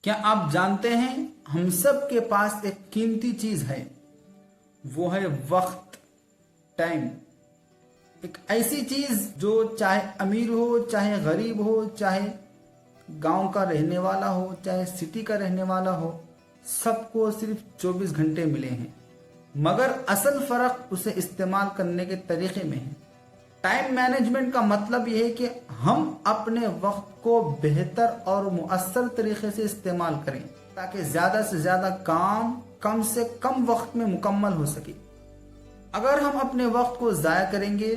क्या आप जानते हैं हम सब के पास एक कीमती चीज है, वो है वक्त, टाइम। एक ऐसी चीज जो चाहे अमीर हो, चाहे गरीब हो, चाहे गांव का रहने वाला हो, चाहे सिटी का रहने वाला हो, सबको सिर्फ 24 घंटे मिले हैं। मगर असल फर्क उसे इस्तेमाल करने के तरीके में है। टाइम मैनेजमेंट का मतलब यह है कि हम अपने वक्त को बेहतर और मुअस्सर तरीके से इस्तेमाल करें ताकि ज्यादा से ज्यादा काम कम से कम वक्त में मुकम्मल हो सके। अगर हम अपने वक्त को जाया करेंगे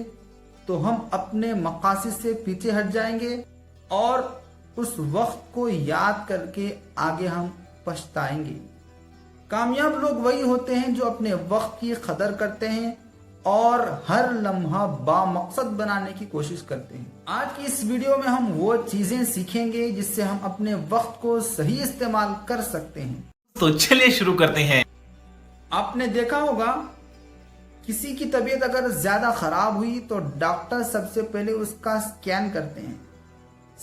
तो हम अपने मकासद से पीछे हट जाएंगे और उस वक्त को याद करके आगे हम पछताएंगे। कामयाब लोग वही होते हैं जो अपने वक्त की कदर करते हैं और हर लम्हा बामकसद बनाने की कोशिश करते हैं। आज की इस वीडियो में हम वो चीजें सीखेंगे जिससे हम अपने वक्त को सही इस्तेमाल कर सकते हैं। तो चलिए शुरू करते हैं। आपने देखा होगा किसी की तबीयत अगर ज्यादा खराब हुई तो डॉक्टर सबसे पहले उसका स्कैन करते हैं,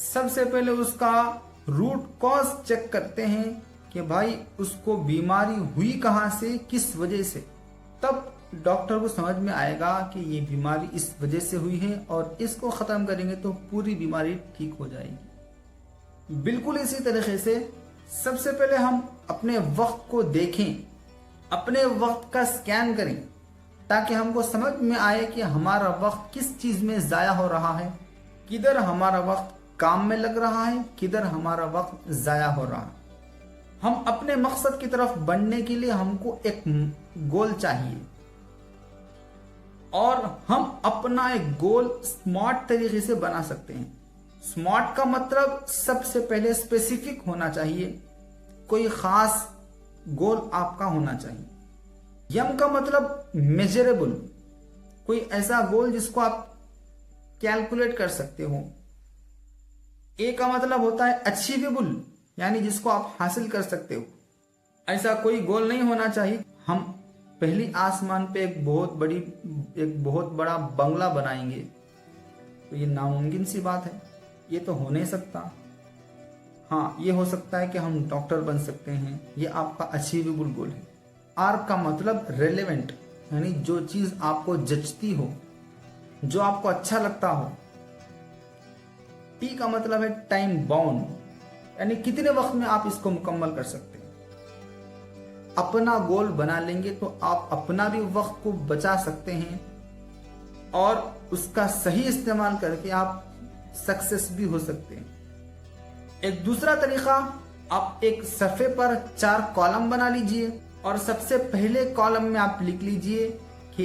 सबसे पहले उसका रूट कॉज चेक करते हैं कि भाई उसको बीमारी हुई कहां से, किस वजह से। तब डॉक्टर को समझ में आएगा कि ये बीमारी इस वजह से हुई है और इसको खत्म करेंगे तो पूरी बीमारी ठीक हो जाएगी। बिल्कुल इसी तरीके से सबसे पहले हम अपने वक्त को देखें, अपने वक्त का स्कैन करें ताकि हमको समझ में आए कि हमारा वक्त किस चीज में जाया हो रहा है, किधर हमारा वक्त काम में लग रहा है, किधर हमारा वक्त जाया हो रहा है। हम अपने मकसद की तरफ बढ़ने के लिए हमको एक गोल चाहिए और हम अपना एक गोल स्मार्ट तरीके से बना सकते हैं। स्मार्ट का मतलब सबसे पहले स्पेसिफिक होना चाहिए, कोई खास गोल आपका होना चाहिए। यम का मतलब मेजरेबल, कोई ऐसा गोल जिसको आप कैलकुलेट कर सकते हो। ए का मतलब होता है अचीवेबल, यानी जिसको आप हासिल कर सकते हो। ऐसा कोई गोल नहीं होना चाहिए हम पहली आसमान पे एक बहुत बड़ा बंगला बनाएंगे, तो ये नामुमकिन सी बात है, ये तो हो नहीं सकता। हाँ, ये हो सकता है कि हम डॉक्टर बन सकते हैं, ये आपका अचीवेबल गोल है। आर का मतलब रेलेवेंट, यानी जो चीज आपको जचती हो, जो आपको अच्छा लगता हो। टी का मतलब है टाइम बाउंड, यानी कितने वक्त में आप इसको मुकम्मल कर सकते हैं। अपना गोल बना लेंगे तो आप अपना भी वक्त को बचा सकते हैं और उसका सही इस्तेमाल करके आप सक्सेस भी हो सकते हैं। एक दूसरा तरीका, आप एक सफ़े पर 4 कॉलम बना लीजिए और सबसे पहले कॉलम में आप लिख लीजिए कि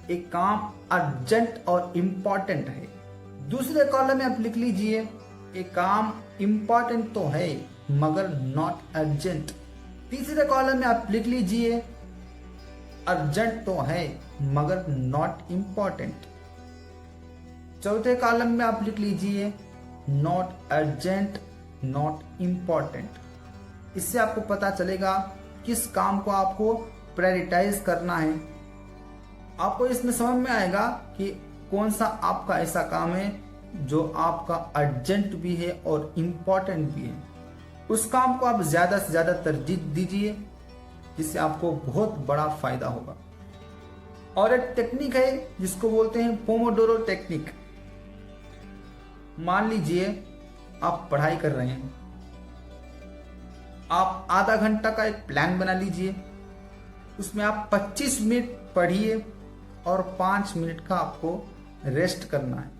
एक काम अर्जेंट और इम्पॉर्टेंट है। दूसरे कॉलम में आप लिख लीजिए एक काम इम्पॉर्टेंट तो है मगर नॉट अर्जेंट। तीसरे कॉलम में आप लिख लीजिए अर्जेंट तो है मगर नॉट इम्पॉर्टेंट। चौथे कॉलम में आप लिख लीजिए नॉट अर्जेंट नॉट इम्पॉर्टेंट। इससे आपको पता चलेगा किस काम को आपको प्रायोरिटाइज करना है। आपको इसमें समझ में आएगा कि कौन सा आपका ऐसा काम है जो आपका अर्जेंट भी है और इम्पॉर्टेंट भी है। उस काम को आप ज्यादा से ज्यादा तरजीह दीजिए, जिससे आपको बहुत बड़ा फायदा होगा। और एक टेक्निक है जिसको बोलते हैं पोमोडोरो टेक्निक। मान लीजिए आप पढ़ाई कर रहे हैं, आप आधा घंटा का एक प्लान बना लीजिए, उसमें आप 25 मिनट पढ़िए और 5 मिनट का आपको रेस्ट करना है।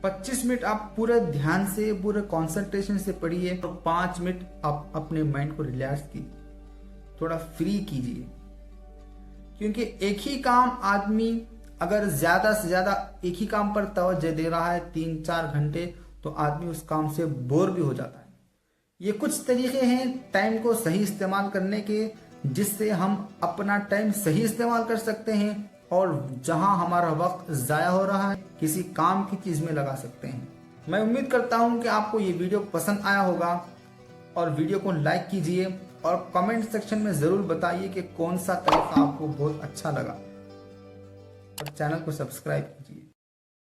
25 मिनट आप पूरे ध्यान से, पूरे कंसंट्रेशन से पढ़िए और 5 मिनट आप अपने माइंड को रिलैक्स कीजिए, थोड़ा फ्री कीजिए। क्योंकि एक ही काम आदमी अगर ज्यादा से ज्यादा एक ही काम पर तवज्जो दे रहा है 3-4 घंटे, तो आदमी उस काम से बोर भी हो जाता है। ये कुछ तरीके हैं टाइम को सही इस्तेमाल करने के, जिससे हम अपना टाइम सही इस्तेमाल कर सकते हैं और जहां हमारा वक्त जाया हो रहा है किसी काम की चीज में लगा सकते हैं। मैं उम्मीद करता हूं कि आपको ये वीडियो पसंद आया होगा और वीडियो को लाइक कीजिए और कमेंट सेक्शन में जरूर बताइए कि कौन सा तरीका आपको बहुत अच्छा लगा और चैनल को सब्सक्राइब कीजिए।